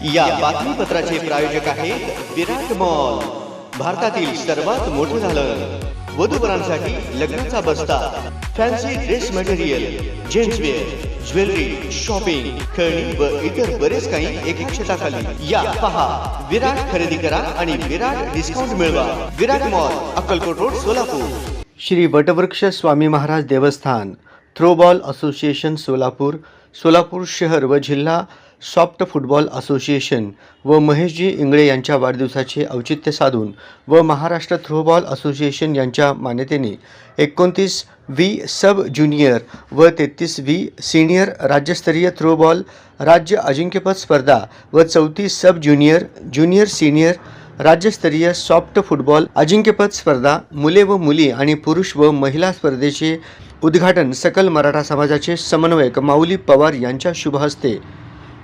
या बातमीपत्राचे प्रायोजक आहेत विराट मॉल, भारतातील सर्वात मोठं झालं. वधूवरांसाठी लग्नाचा बस्ता, fancy dress material, gentswear, jewellery, shopping, खेळणी व इतर बरेच काही एका छताखाली. या पहा, विराट खरेदी करा आणि विराट डिस्काउंट मिळवा. विराट मॉल, अक्कलकोट रोड, सोलापूर. श्री वटवृक्ष स्वामी महाराज देवस्थान, थ्रोबॉल असोसिएशन सोलापूर, सोलापूर शहर व जिल्हा सॉफ्ट फुटबॉल असोसिएशन व महेशजी इंगळे यांच्या वाढदिवसाचे औचित्य साधून व महाराष्ट्र थ्रोबॉल असोसिएशन यांच्या मान्यतेने 29 सब ज्युनियर व 33 सीनियर राज्यस्तरीय थ्रोबॉल राज्य अजिंक्यपद स्पर्धा व 34 सब ज्युनियर सीनियर राज्यस्तरीय सॉफ्ट फुटबॉल अजिंक्यपद स्पर्धा मुले व मुली आणि पुरुष व महिला स्पर्धेचे उद्घाटन सकल मराठा समाजाचे समन्वयक माऊली पवार यांच्या शुभ हस्ते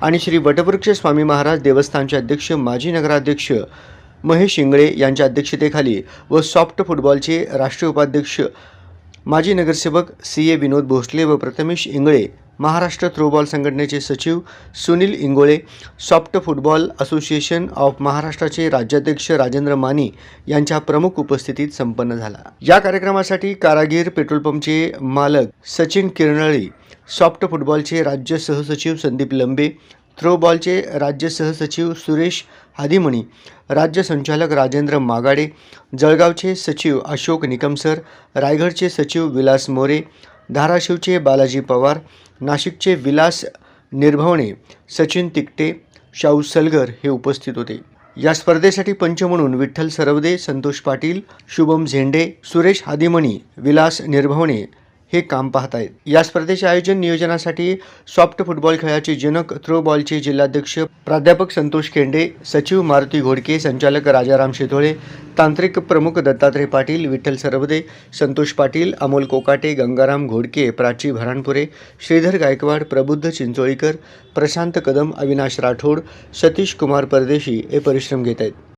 आणि श्री वटवृक्ष स्वामी महाराज देवस्थानचे अध्यक्ष माजी नगराध्यक्ष महेश इंगळे यांच्या अध्यक्षतेखाली व सॉफ्ट फुटबॉलचे राष्ट्रीय उपाध्यक्ष माजी नगरसेवक CA विनोद भोसले व प्रथमेश इंगळे, महाराष्ट्र थ्रोबॉल संघटनेचे सचिव Sunil Ingole, soft football association of महाराष्ट्राचे राज्याध्यक्ष राजेंद्र मानी यांच्या प्रमुख उपस्थितीत संपन्न झाला. या कार्यक्रमासाठी कारागीर, पेट्रोल पंपचे मालक सचिन किरणळी, सॉफ्ट फुटबॉलचे राज्य सहसचिव संदीप लंबे, थ्रोबॉलचे राज्य सहसचिव सुरेश हादिमणी, राज्य संचालक राजेंद्र मागाडे, जळगावचे सचिव अशोक निकमसर, रायगडचे सचिव विलास मोरे, धाराशिवचे बालाजी पवार, नाशिकचे विलास निर्भवणे, सचिन तिकटे, शाहू सलगर हे उपस्थित होते. या स्पर्धेसाठी पंच म्हणून विठ्ठल सरवदे, संतोष पाटील, शुभम झेंडे, सुरेश हादिमणी, विलास निर्भवणे हे काम पाहत आहेत. या स्पर्धेचे आयोजन नियोजनासाठी सॉफ्ट फुटबॉल खेळाचे जनक थ्रोबॉलचे जिल्हाध्यक्ष प्राध्यापक संतोष खेंडे, सचिव मारुती घोडके, संचालक राजाराम शेतोळे, तांत्रिक प्रमुख दत्तात्रय पाटील, विठ्ठल सरवदे, संतोष पाटील, अमोल कोकाटे, गंगाराम घोडके, प्राची भराणपुरे, श्रीधर गायकवाड, प्रबुद्ध चिंचोळीकर, प्रशांत कदम, अविनाश राठोड, सतीश कुमार परदेशी हे परिश्रम घेत आहेत.